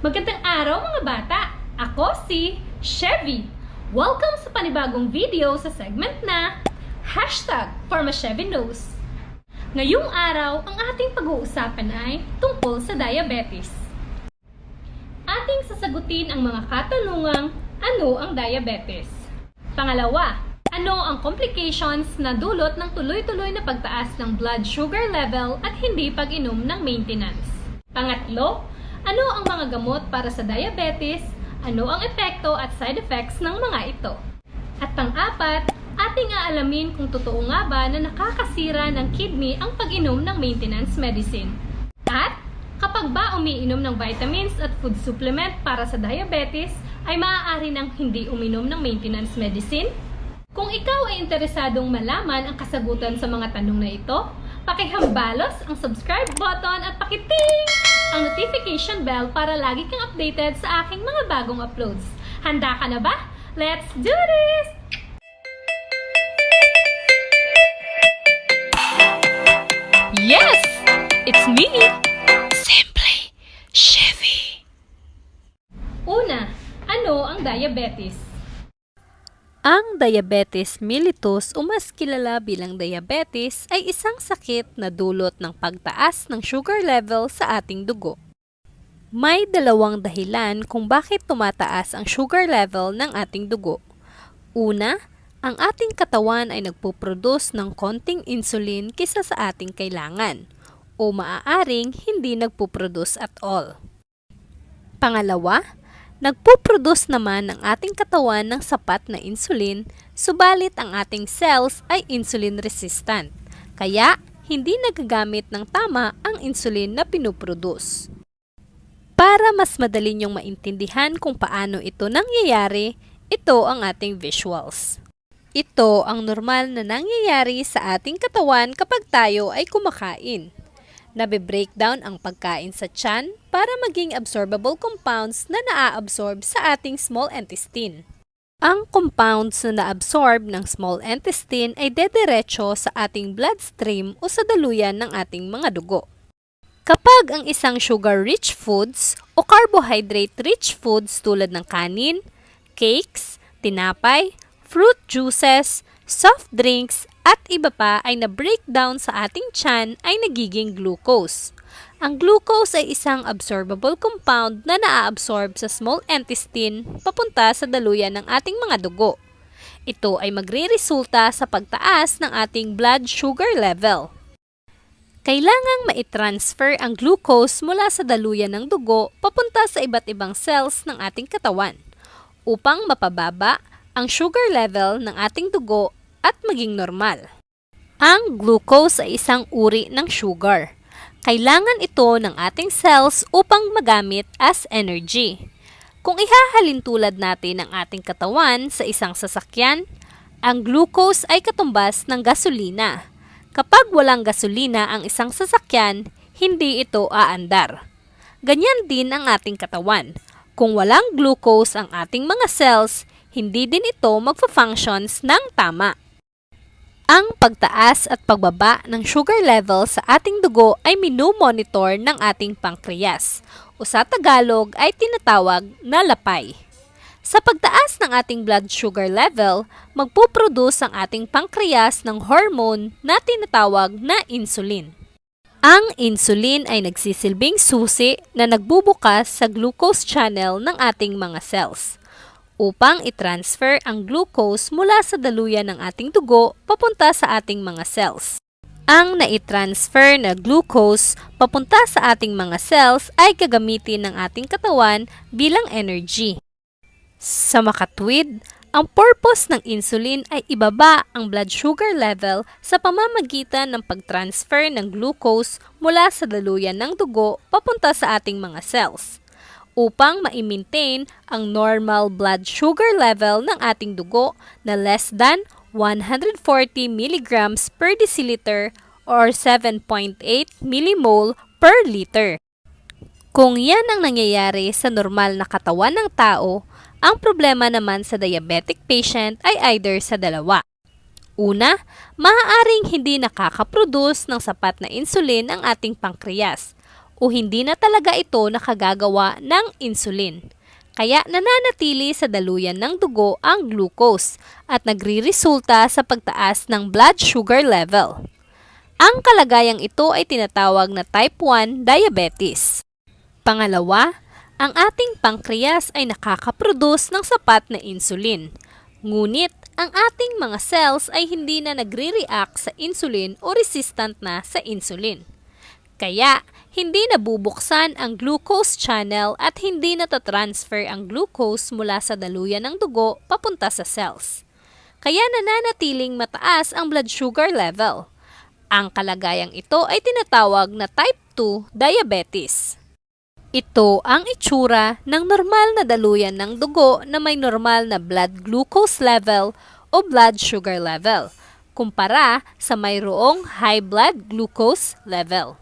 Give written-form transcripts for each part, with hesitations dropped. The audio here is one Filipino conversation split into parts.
Magandang araw mga bata! Ako si Chevy. Welcome sa panibagong video sa segment na #ForMaChevyKnows. Ngayong araw, ang ating pag-uusapan ay tungkol sa diabetes. Ating sasagutin ang mga katanungang ano ang diabetes? Pangalawa, ano ang complications na dulot ng tuloy-tuloy na pagtaas ng blood sugar level at hindi pag-inom ng maintenance? Pangatlo, ano ang mga gamot para sa diabetes? Ano ang epekto at side effects ng mga ito? At pang-apat, ating aalamin kung totoo nga ba na nakakasira ng kidney ang pag-inom ng maintenance medicine. At kapag ba umiinom ng vitamins at food supplement para sa diabetes, ay maaari nang hindi uminom ng maintenance medicine? Kung ikaw ay interesadong malaman ang kasagutan sa mga tanong na ito, pakihambalos ang subscribe button at pakiting ang notification bell para lagi kang updated sa aking mga bagong uploads. Handa ka na ba? Let's do this! Yes! It's me! Simply Chevy! Una, ano ang diabetes? Ang diabetes mellitus o mas kilala bilang diabetes ay isang sakit na dulot ng pagtaas ng sugar level sa ating dugo. May dalawang dahilan kung bakit tumataas ang sugar level ng ating dugo. Una, ang ating katawan ay nagpuproduce ng konting insulin kaysa sa ating kailangan o maaaring hindi nagpuproduce at all. Pangalawa, nagpuproduce naman ang ating katawan ng sapat na insulin, subalit ang ating cells ay insulin resistant, kaya hindi nagagamit ng tama ang insulin na pinuproduce. Para mas madali niyong maintindihan kung paano ito nangyayari, ito ang ating visuals. Ito ang normal na nangyayari sa ating katawan kapag tayo ay kumakain. Nabe-breakdown ang pagkain sa tiyan para maging absorbable compounds na naa-absorb sa ating small intestine. Ang compounds na na-absorb ng small intestine ay dediretso sa ating bloodstream o sa daluyan ng ating mga dugo. Kapag ang isang sugar-rich foods o carbohydrate-rich foods tulad ng kanin, cakes, tinapay, fruit juices, soft drinks, at iba pa ay na-breakdown sa ating tiyan ay nagiging glucose. Ang glucose ay isang absorbable compound na naa-absorb sa small intestine papunta sa daluyan ng ating mga dugo. Ito ay magre-resulta sa pagtaas ng ating blood sugar level. Kailangang maitransfer ang glucose mula sa daluyan ng dugo papunta sa iba't ibang cells ng ating katawan upang mapababa ang sugar level ng ating dugo at maging normal. Ang glucose ay isang uri ng sugar. Kailangan ito ng ating cells upang magamit as energy. Kung ihahalin tulad natin ang ating katawan sa isang sasakyan, ang glucose ay katumbas ng gasolina. Kapag walang gasolina ang isang sasakyan, hindi ito aandar. Ganyan din ang ating katawan. Kung walang glucose ang ating mga cells, hindi din ito magfa-functions ng tama. Ang pagtaas at pagbaba ng sugar level sa ating dugo ay minu-monitor ng ating pancreas o sa Tagalog ay tinatawag na lapay. Sa pagtaas ng ating blood sugar level, magpuproduce ang ating pancreas ng hormone na tinatawag na insulin. Ang insulin ay nagsisilbing susi na nagbubukas sa glucose channel ng ating mga cells upang i-transfer ang glucose mula sa daluyan ng ating dugo papunta sa ating mga cells. Ang nai-transfer na glucose papunta sa ating mga cells ay gagamitin ng ating katawan bilang energy. Sa makatwid, ang purpose ng insulin ay ibaba ang blood sugar level sa pamamagitan ng pag-transfer ng glucose mula sa daluyan ng dugo papunta sa ating mga cells upang ma-maintain ang normal blood sugar level ng ating dugo na less than 140 mg per deciliter or 7.8 millimole per liter. Kung yan ang nangyayari sa normal na katawan ng tao, ang problema naman sa diabetic patient ay either sa dalawa. Una, maaaring hindi nakakaproduce ng sapat na insulin ang ating pancreas o hindi na talaga ito nakagagawa ng insulin. Kaya nananatili sa daluyan ng dugo ang glucose at nagriresulta sa pagtaas ng blood sugar level. Ang kalagayang ito ay tinatawag na type 1 diabetes. Pangalawa, ang ating pancreas ay nakakaproduce ng sapat na insulin. Ngunit, ang ating mga cells ay hindi na nagre-react sa insulin o resistant na sa insulin. Kaya, hindi nabubuksan ang glucose channel at hindi natatransfer ang glucose mula sa daluyan ng dugo papunta sa cells. Kaya nananatiling mataas ang blood sugar level. Ang kalagayang ito ay tinatawag na type 2 diabetes. Ito ang itsura ng normal na daluyan ng dugo na may normal na blood glucose level o blood sugar level, kumpara sa mayroong high blood glucose level.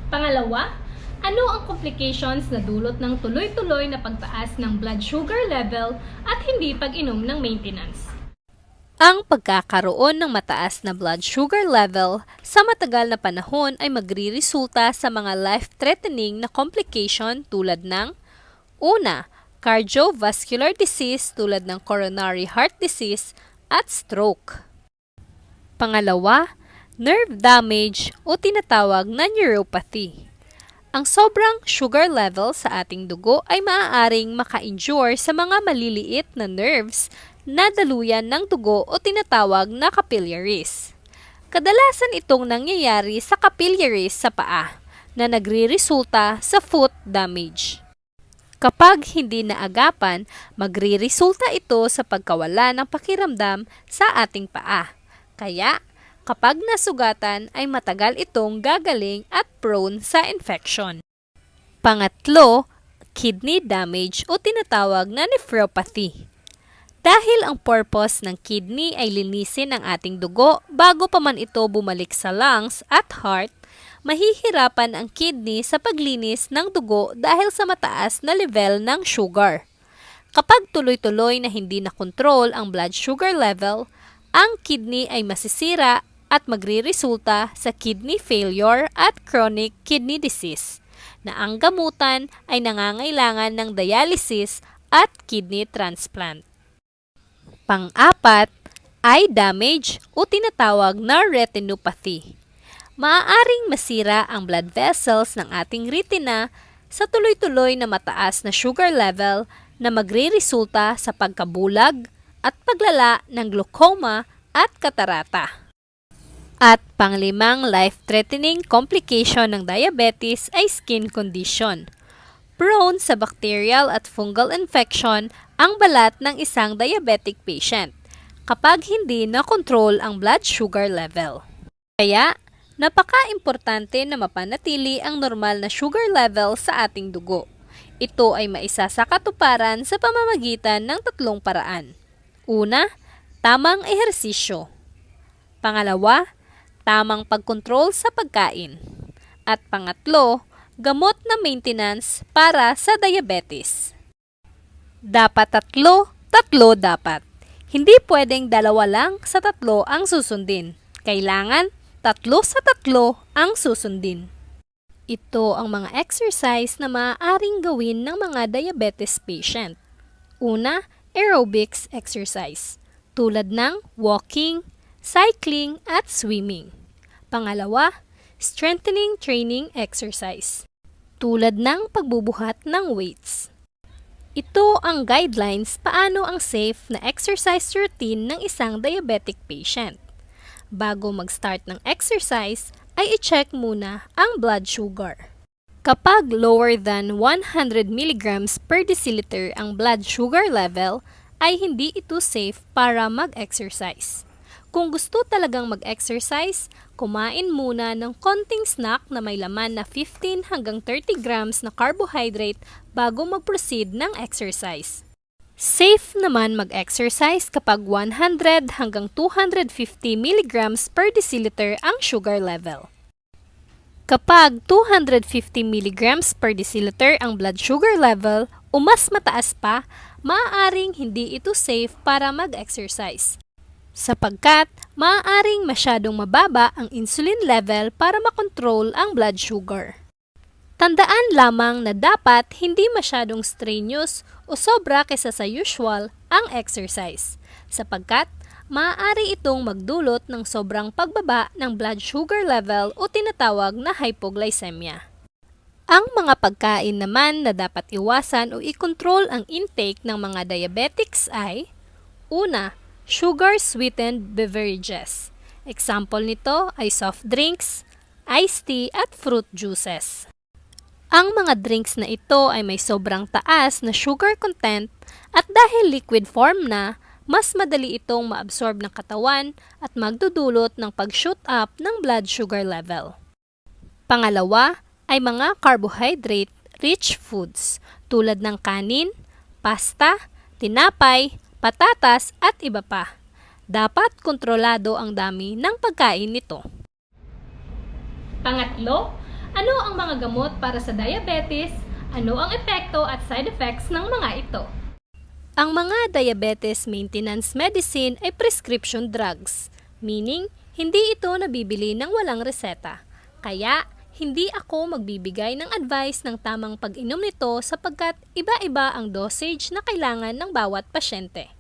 Pangalawa, ano ang complications na dulot ng tuloy-tuloy na pagtaas ng blood sugar level at hindi pag-inom ng maintenance? Ang pagkakaroon ng mataas na blood sugar level sa matagal na panahon ay magriresulta sa mga life-threatening na complication tulad ng una, cardiovascular disease tulad ng coronary heart disease at stroke. Pangalawa, nerve damage o tinatawag na neuropathy. Ang sobrang sugar level sa ating dugo ay maaaring maka-injure sa mga maliliit na nerves na daluyan ng dugo o tinatawag na capillaries. Kadalasan itong nangyayari sa capillaries sa paa na nagriresulta sa foot damage. Kapag hindi naagapan, magriresulta ito sa pagkawala ng pakiramdam sa ating paa. Kaya, kapag nasugatan ay matagal itong gagaling at prone sa infection. Pangatlo, kidney damage o tinatawag na nephropathy. Dahil ang purpose ng kidney ay linisin ang ating dugo bago pa man ito bumalik sa lungs at heart, mahihirapan ang kidney sa paglinis ng dugo dahil sa mataas na level ng sugar. Kapag tuloy-tuloy na hindi nakontrol ang blood sugar level, ang kidney ay masisira at magriresulta sa kidney failure at chronic kidney disease, na ang gamutan ay nangangailangan ng dialysis at kidney transplant. Pang-apat, eye damage o tinatawag na retinopathy. Maaaring masira ang blood vessels ng ating retina sa tuloy-tuloy na mataas na sugar level na magriresulta sa pagkabulag at paglala ng glaucoma at katarata. At panglimang life-threatening complication ng diabetes ay skin condition. Prone sa bacterial at fungal infection ang balat ng isang diabetic patient kapag hindi na-control ang blood sugar level. Kaya, napaka-importante na mapanatili ang normal na sugar level sa ating dugo. Ito ay maisa sa katuparan sa pamamagitan ng tatlong paraan. Una, tamang ehersisyo. Pangalawa, tamang pagkontrol sa pagkain. At pangatlo, gamot na maintenance para sa diabetes. Dapat tatlo dapat. Hindi pwedeng dalawa lang sa tatlo ang susundin. Kailangan 3 sa 3 ang susundin. Ito ang mga exercise na maaaring gawin ng mga diabetes patient. Una, aerobics exercise, tulad ng walking, cycling at swimming. Pangalawa, strengthening training exercise, tulad ng pagbubuhat ng weights. Ito ang guidelines paano ang safe na exercise routine ng isang diabetic patient. Bago mag-start ng exercise, ay i-check muna ang blood sugar. Kapag lower than 100 mg per deciliter ang blood sugar level, ay hindi ito safe para mag-exercise. Kung gusto talagang mag-exercise, kumain muna ng konting snack na may laman na 15 hanggang 30 grams na carbohydrate bago mag-proceed ng exercise. Safe naman mag-exercise kapag 100 hanggang 250 mg per deciliter ang sugar level. Kapag 250 mg per deciliter ang blood sugar level o mas mataas pa, maaaring hindi ito safe para mag-exercise. sapagkat maaaring masyadong mababa ang insulin level para makontrol ang blood sugar. Tandaan lamang na dapat hindi masyadong strenuous o sobra kaysa sa usual ang exercise, sapagkat maaari itong magdulot ng sobrang pagbaba ng blood sugar level o tinatawag na hypoglycemia. Ang mga pagkain naman na dapat iwasan o i-control ang intake ng mga diabetics ay: una, sugar-sweetened beverages. Example nito ay soft drinks, iced tea at fruit juices. Ang mga drinks na ito ay may sobrang taas na sugar content at dahil liquid form na, mas madali itong maabsorb ng katawan at magdudulot ng pag-shoot up ng blood sugar level. Pangalawa ay mga carbohydrate-rich foods tulad ng kanin, pasta, tinapay, patatas at iba pa. Dapat kontrolado ang dami ng pagkain nito. Pangatlo, ano ang mga gamot para sa diabetes? Ano ang epekto at side effects ng mga ito? Ang mga diabetes maintenance medicine ay prescription drugs, meaning hindi ito nabibili ng walang reseta. Kaya, hindi ako magbibigay ng advice ng tamang pag-inom nito sapagkat iba-iba ang dosage na kailangan ng bawat pasyente.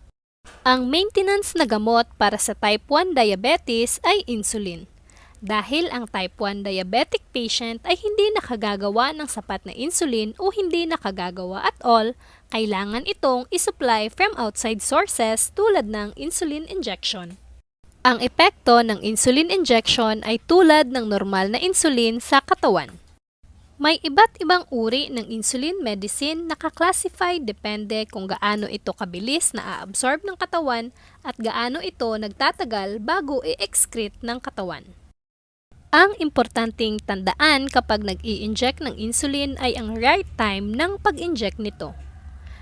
Ang maintenance na gamot para sa type 1 diabetes ay insulin. Dahil ang type 1 diabetic patient ay hindi nakagagawa ng sapat na insulin o hindi nakagagawa at all, kailangan itong isupply from outside sources tulad ng insulin injection. Ang epekto ng insulin injection ay tulad ng normal na insulin sa katawan. May iba't ibang uri ng insulin medicine na ka-classify depende kung gaano ito kabilis na a-absorb ng katawan at gaano ito nagtatagal bago i-excrete ng katawan. Ang importanteng tandaan kapag nag-i-inject ng insulin ay ang right time ng pag-inject nito.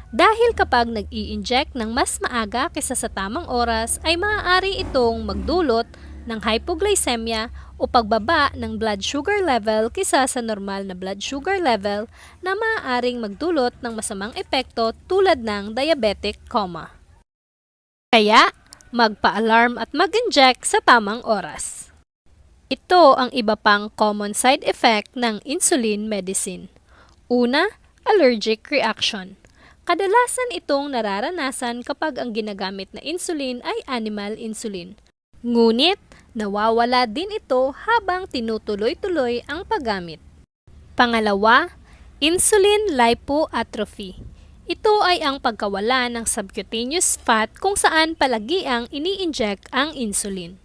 Dahil kapag nag-i-inject ng mas maaga kaysa sa tamang oras ay maaari itong magdulot ng hypoglycemia o pagbaba ng blood sugar level kaysa sa normal na blood sugar level na maaaring magdulot ng masamang epekto tulad ng diabetic coma. Kaya, magpa-alarm at mag-inject sa tamang oras. Ito ang iba pang common side effect ng insulin medicine. Una, allergic reaction. Kadalasan itong nararanasan kapag ang ginagamit na insulin ay animal insulin. Ngunit, nawawala din ito habang tinutuloy-tuloy ang paggamit. Pangalawa, insulin lipoatrophy. Ito ay ang pagkawala ng subcutaneous fat kung saan palagiang ini-inject ang insulin.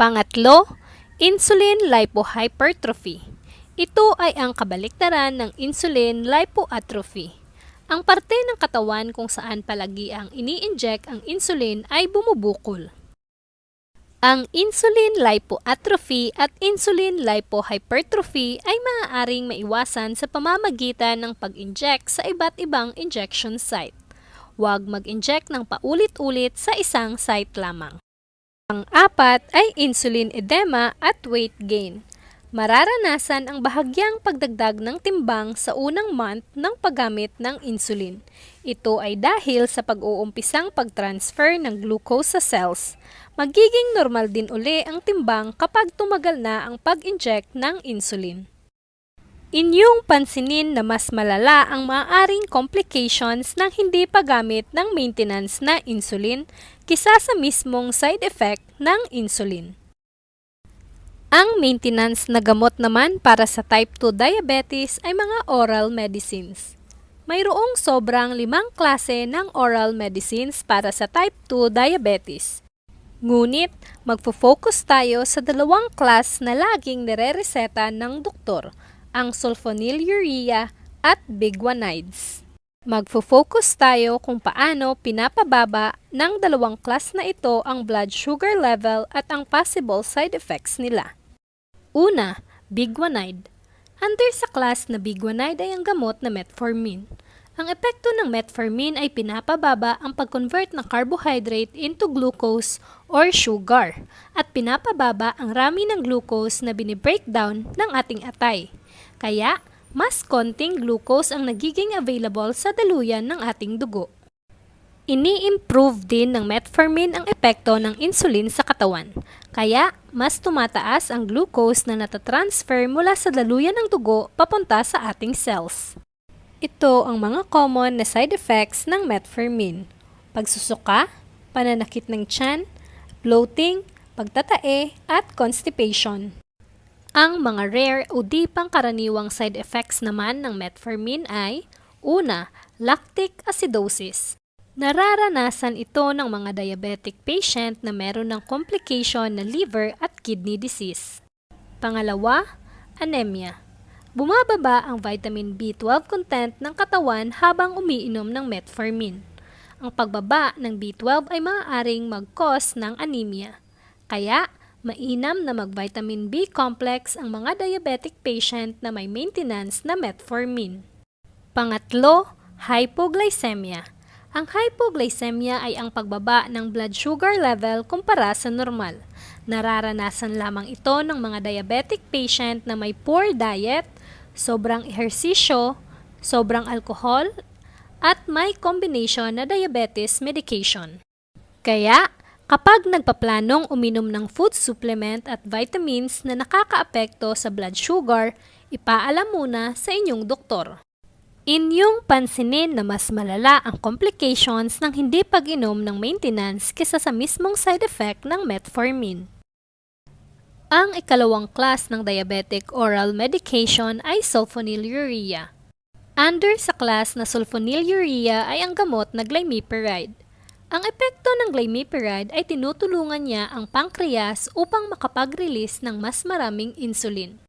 Pangatlo, insulin lipohypertrophy. Ito ay ang kabaliktaran ng insulin lipoatrophy. Ang parte ng katawan kung saan palagi ang ini-inject ang insulin ay bumubukol. Ang insulin lipoatrophy at insulin lipohypertrophy ay maaaring maiwasan sa pamamagitan ng pag-inject sa iba't ibang injection site. Huwag mag-inject ng paulit-ulit sa isang site lamang. Ang apat ay insulin edema at weight gain. Mararanasan ang bahagyang pagdagdag ng timbang sa unang month ng paggamit ng insulin. Ito ay dahil sa pag-uumpisang pag-transfer ng glucose sa cells. Magiging normal din uli ang timbang kapag tumagal na ang pag-inject ng insulin. Inyong pansinin na mas malala ang maaaring complications ng hindi paggamit ng maintenance na insulin kisa sa mismong side effect ng insulin. Ang maintenance na gamot naman para sa type 2 diabetes ay mga oral medicines. Mayroong sobrang 5 klase ng oral medicines para sa type 2 diabetes. Ngunit, magfo-focus tayo sa 2 class na laging nire-reseta ng doktor, ang sulfonylurea at biguanides. Magfo-focus tayo kung paano pinapababa ng 2 class na ito ang blood sugar level at ang possible side effects nila. Una, biguanide. Under sa class na biguanide ay ang gamot na metformin. Ang epekto ng metformin ay pinapababa ang pag-convert ng carbohydrate into glucose or sugar at pinapababa ang rami ng glucose na binibreakdown ng ating atay. Kaya, mas konting glucose ang nagiging available sa daluyan ng ating dugo. Ini-improve din ng metformin ang epekto ng insulin sa katawan. Kaya, mas tumataas ang glucose na natatransfer mula sa daluyan ng dugo papunta sa ating cells. Ito ang mga common na side effects ng metformin: pagsusuka, pananakit ng tiyan, bloating, pagtatae, at constipation. Ang mga rare o di pangkaraniwang side effects naman ng metformin ay: una, lactic acidosis. Nararanasan ito ng mga diabetic patient na meron ng complication na liver at kidney disease. Pangalawa, anemia. Bumababa ang vitamin B12 content ng katawan habang umiinom ng metformin. Ang pagbaba ng B12 ay maaaring mag-cause ng anemia. Kaya, mainam na mag-vitamin B complex ang mga diabetic patient na may maintenance na metformin. Pangatlo, hypoglycemia. Ang hypoglycemia ay ang pagbaba ng blood sugar level kumpara sa normal. Nararanasan lamang ito ng mga diabetic patient na may poor diet, sobrang ehersisyo, sobrang alcohol, at may combination na diabetes medication. Kaya, kapag nagpaplanong uminom ng food supplement at vitamins na nakakaapekto sa blood sugar, ipaalam muna sa inyong doktor. Inyong pansinin na mas malala ang complications ng hindi pag-inom ng maintenance kaysa sa mismong side effect ng metformin. Ang ikalawang class ng diabetic oral medication ay sulfonylurea. Under sa class na sulfonylurea ay ang gamot na glimepiride. Ang epekto ng glimepiride ay tinutulungan niya ang pancreas upang makapag-release ng mas maraming insulin.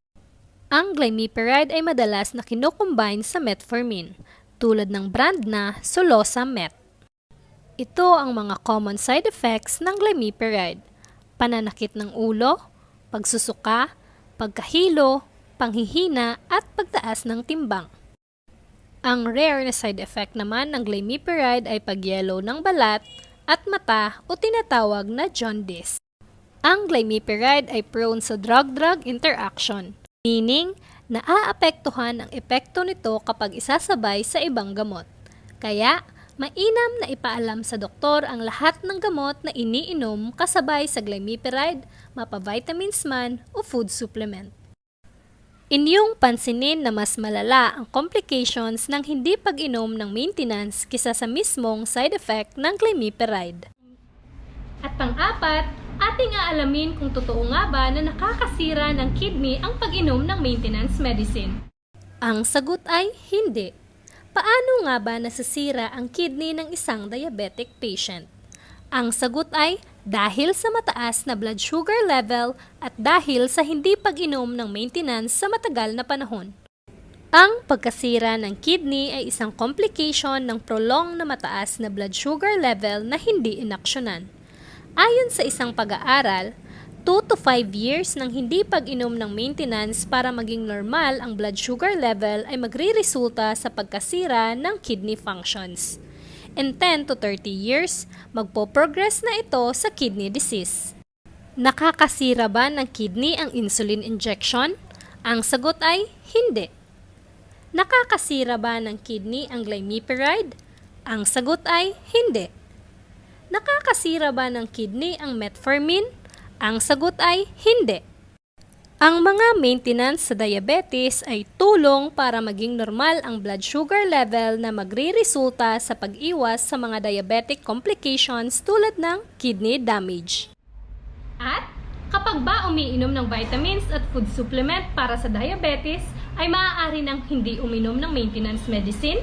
Ang glimepiride ay madalas na kinocombine sa metformin, tulad ng brand na Solosa Met. Ito ang mga common side effects ng glimepiride: pananakit ng ulo, pagsusuka, pagkahilo, panghihina, at pagtaas ng timbang. Ang rare na side effect naman ng glimepiride ay pagyelo ng balat at mata o tinatawag na jaundice. Ang glimepiride ay prone sa drug-drug interaction, meaning naaapektuhan ang epekto nito kapag isasabay sa ibang gamot. Kaya, mainam na ipaalam sa doktor ang lahat ng gamot na iniinom kasabay sa glimepiride, mapa-vitamins man o food supplement. Inyong pansinin na mas malala ang complications ng hindi pag-inom ng maintenance kisa sa mismong side effect ng glimepiride. At pang-apat, ating aalamin kung totoo nga ba na nakakasira ng kidney ang pag-inom ng maintenance medicine. Ang sagot ay hindi. Paano nga ba nasisira ang kidney ng isang diabetic patient? Ang sagot ay dahil sa mataas na blood sugar level at dahil sa hindi pag-inom ng maintenance sa matagal na panahon. Ang pagkasira ng kidney ay isang complication ng prolonged na mataas na blood sugar level na hindi inaksyonan. Ayon sa isang pag-aaral, 2 to 5 years ng hindi pag-inom ng maintenance para maging normal ang blood sugar level ay magre-resulta sa pagkasira ng kidney functions. In 10 to 30 years, magpo-progress na ito sa kidney disease. Nakakasira ba ng kidney ang insulin injection? Ang sagot ay hindi. Nakakasira ba ng kidney ang glimepiride? Ang sagot ay hindi. Nakakasira ba ng kidney ang metformin? Ang sagot ay hindi. Ang mga maintenance sa diabetes ay tulong para maging normal ang blood sugar level na magre-resulta sa pag-iwas sa mga diabetic complications tulad ng kidney damage. At kapag ba umiinom ng vitamins at food supplement para sa diabetes, ay maaari nang hindi uminom ng maintenance medicine?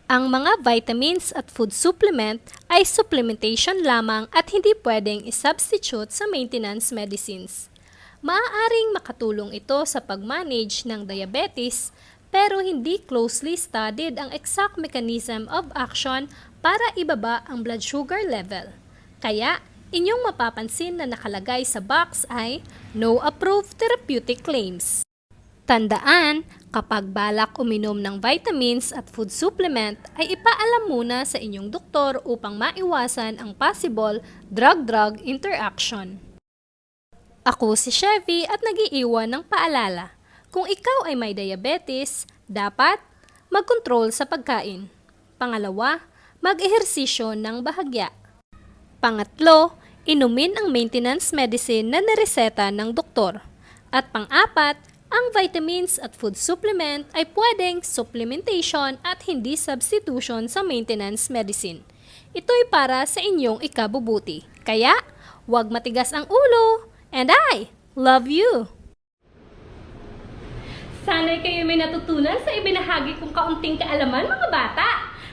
Ang mga vitamins at food supplement ay supplementation lamang at hindi pwedeng isubstitute sa maintenance medicines. Maaaring makatulong ito sa pag-manage ng diabetes pero hindi closely studied ang exact mechanism of action para ibaba ang blood sugar level. Kaya, inyong mapapansin na nakalagay sa box ay No Approved Therapeutic Claims. Tandaan, kapag balak uminom ng vitamins at food supplement ay ipaalam muna sa inyong doktor upang maiwasan ang possible drug-drug interaction. Ako si Chevy at nag-iiwan ng paalala. Kung ikaw ay may diabetes, dapat mag-control sa pagkain. Pangalawa, mag-ehersisyo ng bahagya. Pangatlo, inumin ang maintenance medicine na nareseta ng doktor. At pang-apat, ang vitamins at food supplement ay pwedeng supplementation at hindi substitution sa maintenance medicine. Ito'y para sa inyong ikabubuti. Kaya, huwag matigas ang ulo. And I love you! Sana'y kayo may natutunan sa ibinahagi kong kaunting kaalaman, mga bata.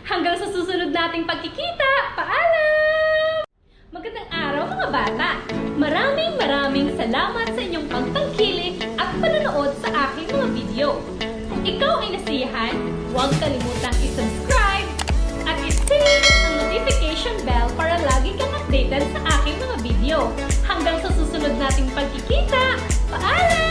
Hanggang sa susunod nating pagkikita. Paalam! Magandang araw, mga bata. Maraming salamat sa inyong pagtangkilik at panonood sa aking mga video. Kung ikaw ay nasiyahan, huwag kalimutang i-subscribe at i-click ang notification bell para lagi kang updated sa aking mga video. Hanggang sa susunod nating pagkikita. Paalam!